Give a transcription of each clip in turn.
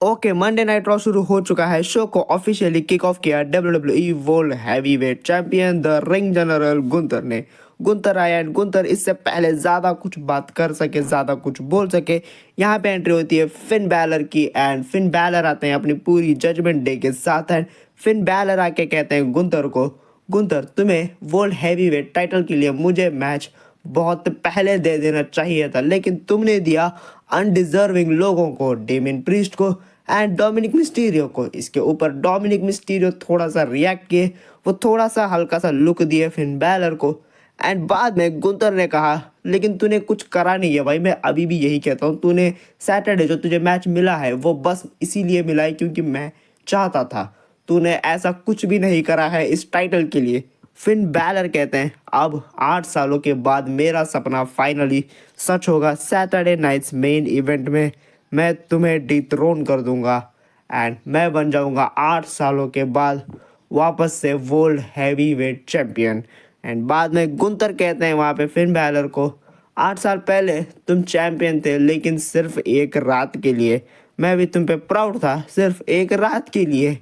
Okay, Monday night raw शुरू हो चुका है। शो को ऑफिशियली किक ऑफ किया WWE world heavyweight champion the ring general Gunther ने। गुंतर आया एंड गुंतर इससे पहले ज़्यादा कुछ बात कर सके, ज़्यादा कुछ बोल सके, यहाँ पे एंट्री होती है फिन बैलर की। एंड फिन बैलर आते हैं अपनी पूरी जजमेंट डे के साथ। एंड फिन बैलर आके कहते हैं गुंतर को, गुंतर तुम्हें वर्ल्ड हैवीवेट टाइटल के लिए मुझे मैच बहुत पहले दे देना चाहिए था, लेकिन तुमने दिया अनडिजर्विंग लोगों को, डेमियन प्रीस्ट को एंड डोमिनिक मिस्टीरियो को। इसके ऊपर डोमिनिक मिस्टीरियो थोड़ा सा रिएक्ट किए, वो थोड़ा सा हल्का सा लुक दिए फिन बैलर को। एंड बाद में गुंतर ने कहा लेकिन तूने कुछ करा नहीं है भाई, मैं अभी भी यही कहता हूँ, तूने सैटरडे जो तुझे मैच मिला है वो बस इसीलिए मिला है क्योंकि मैं चाहता था, तूने ऐसा कुछ भी नहीं करा है इस टाइटल के लिए। फिन बैलर कहते हैं अब 8 सालों के बाद मेरा सपना फाइनली सच होगा, सैटरडे नाइट्स मेन इवेंट में मैं तुम्हें डिथ्रोन कर दूंगा एंड मैं बन जाऊंगा 8 सालों के बाद वापस से वर्ल्ड हैवीवेट चैंपियन। एंड बाद में गुंतर कहते हैं वहाँ पे फिन बैलर को, 8 साल पहले तुम चैंपियन थे लेकिन सिर्फ एक रात के लिए, मैं भी तुम पे प्राउड था, सिर्फ एक रात के लिए।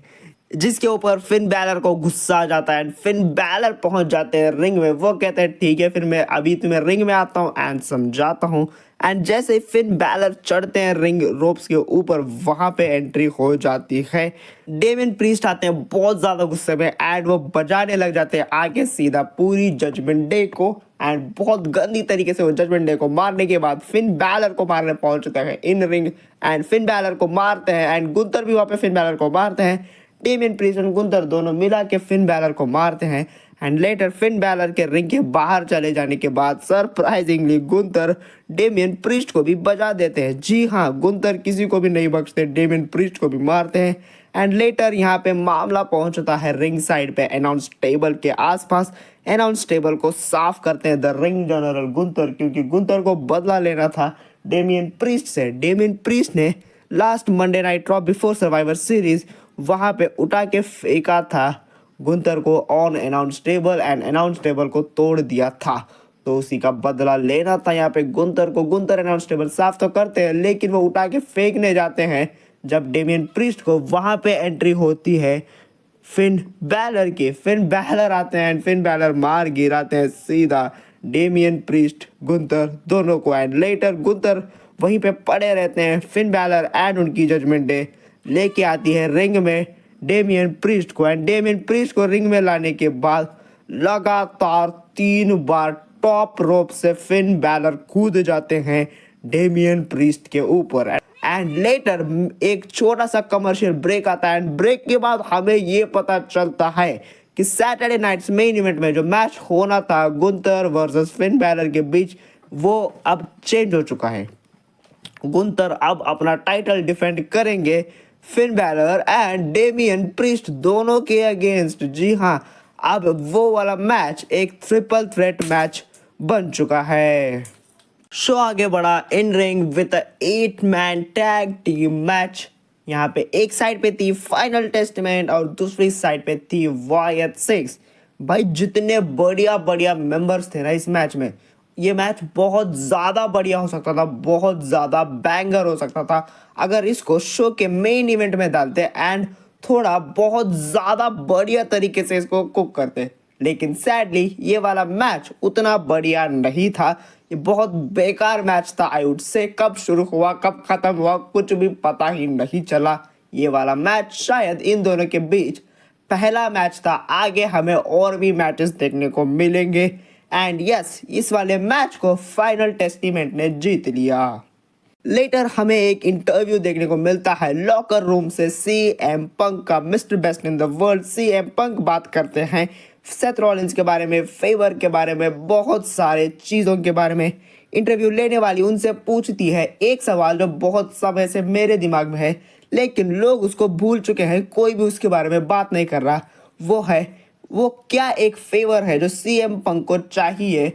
जिसके ऊपर फिन बैलर को गुस्सा आ जाता है एंड फिन बैलर पहुंच जाते हैं रिंग में। वो कहते हैं ठीक है फिर मैं अभी तुम्हें रिंग में आता हूँ एंड समझाता हूँ। एंड जैसे ही फिन बैलर चढ़ते हैं रिंग रोप्स के ऊपर, वहां पे एंट्री हो जाती है डेमियन प्रीस्ट आते हैं बहुत ज़्यादा गुस्से में एंड वो बजाने लग जाते हैं आगे सीधा पूरी जजमेंट डे को। एंड बहुत गंदी तरीके से वो जजमेंट डे को मारने के बाद फिन बैलर को मारने पहुंचते हैं in ring and Finn Balor को मारते हैं एंड गुंतर भी वहाँ पे फिन बैलर को मारते हैं। डेमियन प्रीस्ट और गुंतर दोनों मिला के फिन बैलर को मारते हैं एंड लेटर फिन बैलर के रिंग के बाहर चले जाने के बाद सरप्राइजिंगली गुंतर डेमियन प्रीस्ट को भी बजा देते हैं। जी हाँ, गुंतर किसी को भी नहीं बख्शते, डेमियन प्रीस्ट को भी मारते हैं। एंड लेटर यहाँ पे मामला पहुंचता है रिंग साइड पे अनाउंस टेबल के आसपास। अनाउंस टेबल को साफ करते हैं द रिंग जनरल गुंतर, क्योंकि गुंतर को बदला लेना था डेमियन प्रीस्ट से। डेमियन प्रीस्ट ने last Monday night raw before survivor series वहां पे उठा के फेंका था गुंतर को on announce table and announce table को तोड़ दिया था, तो उसी का बदला लेना था यहाँ पे गुंतर को। गुंतर अनाउंस टेबल साफ तो करते हैं लेकिन वो उठा के फेंकने जाते हैं जब डेमियन प्रीस्ट को वहां पे एंट्री होती है फिन बैलर की। फिन बैलर आते हैं एंड फिन बैलर मार गिराते हैं सीधा डेमियन प्रीस्ट गुंतर दोनों को। एंड लेटर गुंतर वहीं पे पड़े रहते हैं। फिन बैलर एंड उनकी जजमेंट डे लेके आती है रिंग में डेमियन प्रीस्ट को एंड डेमियन प्रीस्ट को रिंग में लाने के बाद लगातार 3 बार टॉप रोप से फिन बैलर कूद जाते हैं डेमियन प्रीस्ट के ऊपर। एंड लेटर एक छोटा सा कमर्शियल ब्रेक आता है एंड ब्रेक के बाद हमें ये पता चलता है कि सैटरडे नाइट्स मेन इवेंट में जो मैच होना था गुंतर वर्सेस फिन बैलर के बीच, वो अब चेंज हो चुका है। गुंतर अब अपना टाइटल डिफेंड करेंगे Finn Balor and Damien priest दोनों के अगेंस्ट। जी हाँ, अब वो वाला मैच एक ट्रिपल थ्रेट मैच बन चुका है। शो आगे बढ़ा in ring with 8-man tag team match. यहाँ पे एक साइड पे थी फाइनल टेस्टमेंट और दूसरी साइड पे थी वायत सिक्स। भाई जितने बढ़िया बढ़िया मेंबर्स थे ना इस मैच में, ये मैच बहुत ज़्यादा बढ़िया हो सकता था, बहुत ज़्यादा बैंगर हो सकता था अगर इसको शो के मेन इवेंट में डालते एंड थोड़ा बहुत ज़्यादा बढ़िया तरीके से इसको कुक करते। लेकिन सैडली ये वाला मैच उतना बढ़िया नहीं था, ये बहुत बेकार मैच था आई वुड से। कब शुरू हुआ कब ख़त्म हुआ कुछ भी पता ही नहीं चला। ये वाला मैच शायद इन दोनों के बीच पहला मैच था, आगे हमें और भी मैचेस देखने को मिलेंगे। एंड यस, इस वाले मैच को फाइनल टेस्टिमेंट ने जीत लिया। लेटर हमें एक इंटरव्यू देखने को मिलता है लॉकर रूम से सीएम पंक का। Mister best in the world CM Punk बात करते हैं सेथ रॉलिंस के बारे में, फेवर के बारे में, बहुत सारे चीज़ों के बारे में। इंटरव्यू लेने वाली उनसे पूछती है एक सवाल जो बहुत समय से मेरे दिमाग में है लेकिन लोग उसको भूल चुके हैं, कोई भी उसके बारे में बात नहीं कर रहा। वो है, वो क्या एक फेवर है जो सीएम पंक को चाहिए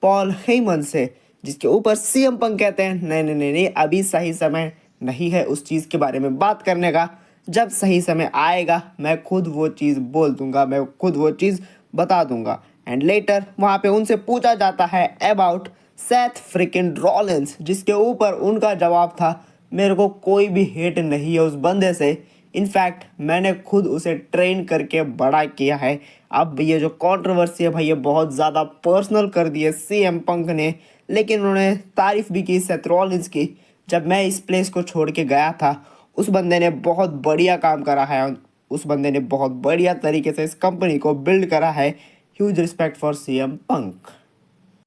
पॉल हेमन से, जिसके ऊपर सीएम पंक कहते हैं नहीं नहीं नहीं नहीं, अभी सही समय नहीं है उस चीज़ के बारे में बात करने का, जब सही समय आएगा मैं खुद वो चीज़ बोल दूंगा, मैं खुद वो चीज़ बता दूंगा। एंड लेटर वहाँ पे उनसे पूछा जाता है अबाउट सेथ फ्रिकिन रॉलिंस, जिसके ऊपर उनका जवाब था मेरे को कोई भी हेट नहीं है उस बंदे से। इनफैक्ट मैंने खुद उसे ट्रेन करके बड़ा किया है। अब ये जो कंट्रोवर्सी है भाई, ये बहुत ज़्यादा पर्सनल कर दी है सीएम पंक ने, लेकिन उन्होंने तारीफ भी की सेथ रॉलिंस की। जब मैं इस प्लेस को छोड़ के गया था, उस बंदे ने बहुत बढ़िया काम करा है। उस बंदे ने बहुत बढ़िया तरीके से इस कंपनी को बिल्ड करा है। Huge respect for CM Punk.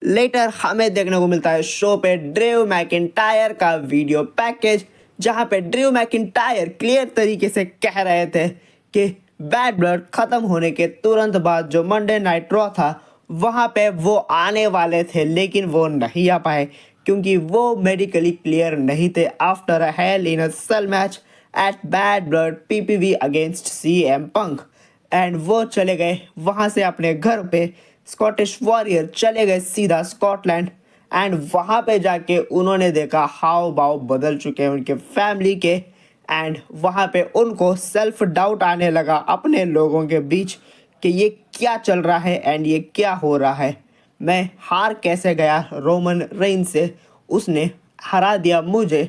Later हमें देखने को मिलता है शो पे ड्रू मैकिंटायर का वीडियो पैकेज, जहां पे ड्रू मैकिंटायर क्लियर तरीके से कह रहे थे कि बैड ब्लड खत्म होने के तुरंत बाद जो मंडे नाइट रॉ था वहां पे वो आने वाले थे, लेकिन वो नहीं आ पाए क्योंकि वो मेडिकली क्लियर नहीं थे after a hell in a cell match at Bad Blood PPV against CM Punk. And वो चले गए वहां से अपने घर पे। स्कॉटिश वॉरियर चले गए सीधा स्कॉटलैंड, एंड वहां पे जाके उन्होंने देखा हाव भाव बदल चुके हैं उनके फैमिली के। एंड वहां पे उनको सेल्फ डाउट आने लगा अपने लोगों के बीच कि ये क्या चल रहा है एंड ये क्या हो रहा है। मैं हार कैसे गया रोमन रेंज से, उसने हरा दिया मुझे।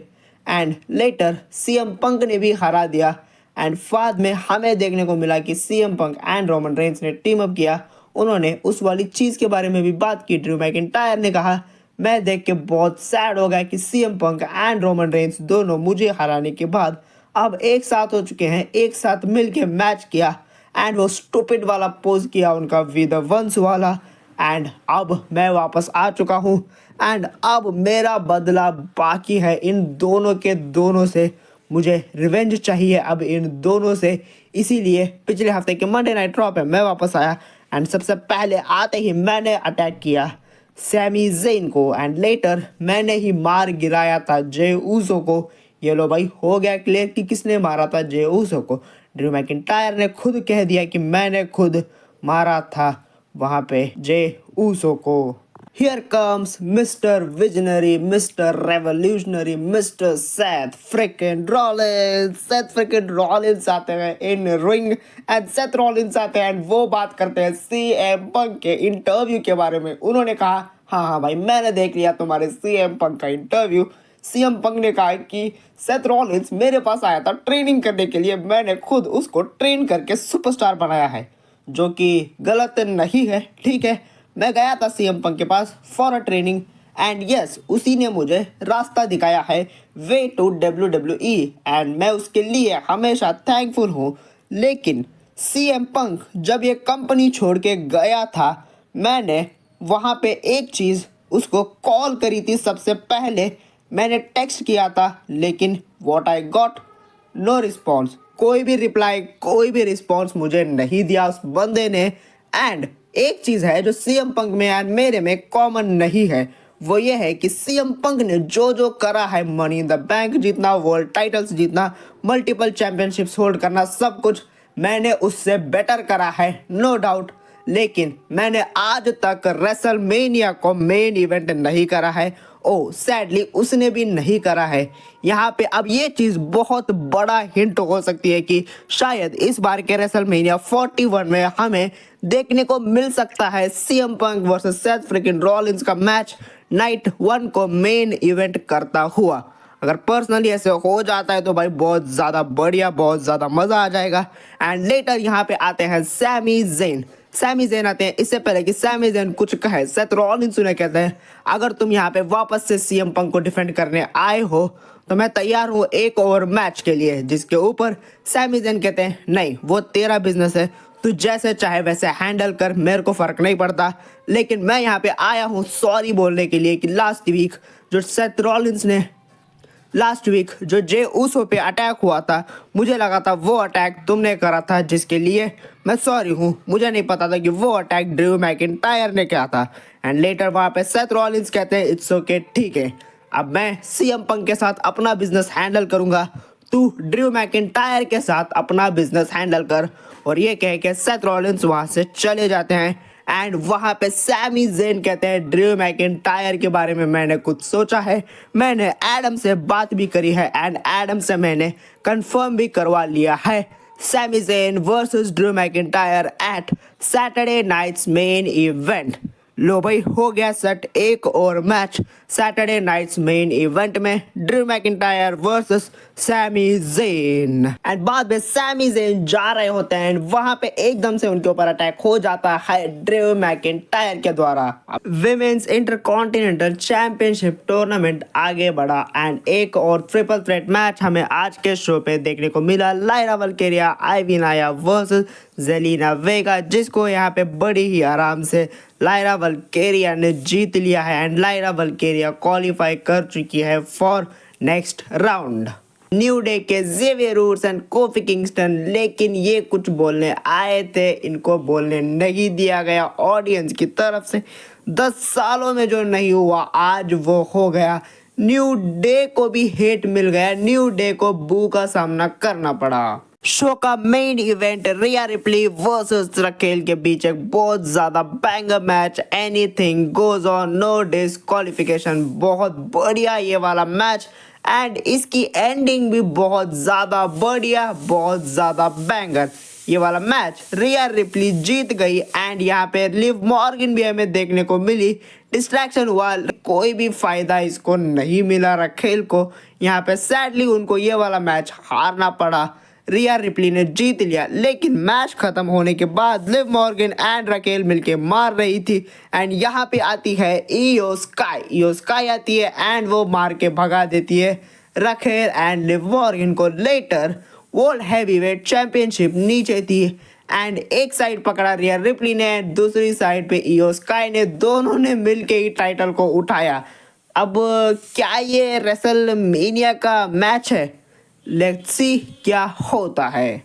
एंड लेटर सीएम पंक ने भी हरा दिया। एंड बाद में हमें देखने को मिला कि CM Punk and Roman Reigns ने टीम अप किया। उन्होंने उस वाली चीज़ के बारे में भी बात की। ड्रू मैकिंटायर ने कहा, मैं देख के बहुत सैड हो गया कि CM Punk and Roman Reigns दोनों मुझे हराने के बाद अब एक साथ हो चुके हैं, एक साथ मिल के मैच किया। एंड वो स्टूपिड वाला पोज किया उनका विद वंस वाला। एंड अब मैं वापस आ चुका हूँ, एंड अब मेरा बदला बाकी है इन दोनों के दोनों से। मुझे रिवेंज चाहिए अब इन दोनों से। इसीलिए पिछले हफ्ते के मंडे नाइट रॉ पे मैं वापस आया, एंड सबसे पहले आते ही मैंने अटैक किया सैमी ज़ेन को। एंड लेटर मैंने ही मार गिराया था जे ऊसो को। ये लो भाई, हो गया क्लियर कि किसने मारा था जे ऊसो को। ड्रू मैकिंटायर ने खुद कह दिया कि मैंने खुद मारा था वहाँ पे जे ऊसो को। Here comes Mr. Visionary, Mr. Revolutionary, Mr. Seth freaking Rollins. Seth freaking Rollins आते हैं in ring, and Seth Rollins आते हैं एंड वो बात करते हैं सीएम पंक के इंटरव्यू के बारे में। उन्होंने कहा, हाँ भाई, मैंने देख लिया तुम्हारे सीएम पंक का इंटरव्यू। सीएम पंक ने कहा कि सेथ रॉलिंस मेरे पास आया था ट्रेनिंग करने के लिए, मैंने खुद उसको ट्रेन करके सुपरस्टार बनाया है, जो कि गलत नहीं है। ठीक है, मैं गया था सीएम पंक के पास for a training, and yes, उसी ने मुझे रास्ता दिखाया है वे टू WWE, एंड मैं उसके लिए हमेशा थैंकफुल हूँ। लेकिन सीएम पंक जब ये कंपनी छोड़ के गया था, मैंने वहाँ पे एक चीज़ उसको कॉल करी थी सबसे पहले, मैंने टेक्स्ट किया था, लेकिन what I got, no response. कोई भी रिप्लाई, कोई भी रिस्पॉन्स मुझे नहीं दिया उस बंदे ने। एंड एक चीज़ है जो सीएम पंक में एंड मेरे में कॉमन नहीं है, वो ये है कि सीएम पंक ने जो जो करा है, मनी इन द बैंक जीतना, वर्ल्ड टाइटल्स जीतना, मल्टीपल चैंपियनशिप्स होल्ड करना, सब कुछ मैंने उससे बेटर करा है, नो डाउट। लेकिन मैंने आज तक रेसलमेनिया को मेन इवेंट नहीं करा है। ओ सैडली उसने भी नहीं करा है। यहाँ पे अब ये चीज़ बहुत बड़ा हिंट हो सकती है कि शायद इस बार के रेसलमेनिया 41 में हमें देखने को मिल सकता है CM Punk versus Seth freaking Rollins का मैच नाइट 1 को मेन इवेंट करता हुआ। अगर पर्सनली ऐसे हो जाता है तो भाई बहुत ज़्यादा बढ़िया, बहुत ज़्यादा मज़ा आ जाएगा। एंड लेटर यहाँ पे आते हैं सैमी ज़ेन। सैमी ज़ेन आते हैं। इससे पहले कि सैमी ज़ेन कुछ कहे, सेथ रॉलिंस उन्हें कहते हैं, अगर तुम यहाँ पे वापस से सीएम पंक को डिफेंड करने आए हो तो मैं तैयार हूँ एक और मैच के लिए। जिसके ऊपर सैमी ज़ेन कहते हैं, नहीं, वो तेरा बिजनेस है, तू जैसे चाहे वैसे हैंडल कर, मेरे को फ़र्क नहीं पड़ता। लेकिन मैं यहाँ पे आया हूँ सॉरी बोलने के लिए कि लास्ट वीक जो जे ऊसो पे अटैक हुआ था, मुझे लगा था वो अटैक तुमने करा था, जिसके लिए मैं सॉरी हूँ। मुझे नहीं पता था कि वो अटैक ड्रू मैकिंटायर ने किया था। एंड लेटर वहाँ पे सेथ रॉलिंस कहते हैं, इट्स ओके, ठीक है, अब मैं सीएम पंक के साथ अपना बिजनेस हैंडल करूँगा, तू ड्रू मैकिंटायर के साथ अपना बिजनेस हैंडल कर। और ये कह के सेथ रॉलिंस वहाँ से चले जाते हैं। एंड वहाँ पे सैमी ज़ेन कहते हैं, ड्रू मैकिंटायर के बारे में मैंने कुछ सोचा है, मैंने एडम से बात भी करी है, एंड एडम से मैंने कंफर्म भी करवा लिया है Sami Zayn versus Drew McIntyre at Saturday Night's Main Event. लो भाई हो गया सेट एक और match Saturday Night's Main Event में Drew McIntyre versus Sami Zayn. And बाद में सैमी ज़ेन जा रहे होते हैं एंड वहां पे एकदम से उनके ऊपर अटैक हो जाता है ड्रू मैकिंटायर के द्वारा। विमेन्स इंटरकॉन्टिनेंटल चैंपियनशिप टूर्नामेंट आगे बढ़ा एंड एक और ट्रिपल थ्रेट मैच हमें आज के शो पे देखने को मिला। लायरा वल्केरिया आइवी नाया वर्सेस जेलिना वेगा, जिसको यहाँ पे बड़ी ही आराम से लायरा वल्केरिया ने जीत लिया है एंड लायरा वल्केरिया क्वालिफाई कर चुकी है for next round. New Day के Xavier Woods and Kofi Kingston लेकिन ये कुछ बोलने आए थे, इनको बोलने नहीं दिया गया ऑडियंस की तरफ से। 10 सालों में जो नहीं हुआ आज वो हो गया। न्यू डे को भी हेट मिल गया, न्यू डे को बू का सामना करना पड़ा। शो का main event Rhea Ripley versus Raquel के बीच एक बहुत ज्यादा banger match, anything goes on, no disqualification. बहुत बढ़िया ये वाला मैच एंड इसकी एंडिंग भी बहुत ज्यादा बढ़िया, बहुत ज्यादा बैंगर। ये वाला मैच रिया रिप्ली जीत गई एंड यहाँ पे लिव मॉर्गन भी हमें देखने को मिली। डिस्ट्रैक्शन हुआ, कोई भी फायदा इसको नहीं मिला रखेल को। यहाँ पे सैडली उनको ये वाला मैच हारना पड़ा। रिया रिप्ली ने जीत लिया लेकिन मैच खत्म होने के बाद लिव मॉर्गन एंड रकेल मिलके मार रही थी एंड यहाँ पे आती है इयो स्काई आती है एंड वो मार के भगा देती है रकेल एंड लिव मॉर्गन को। लेटर वर्ल्ड हैवीवेट चैंपियनशिप नीचे थी एंड एक साइड पकड़ा रिया रिप्ली ने, दूसरी साइड पे इयो स्काई ने, दोनों ने मिलके ही टाइटल को उठाया। अब क्या ये रेसलमेनिया का मैच है? लेट्स सी क्या होता है।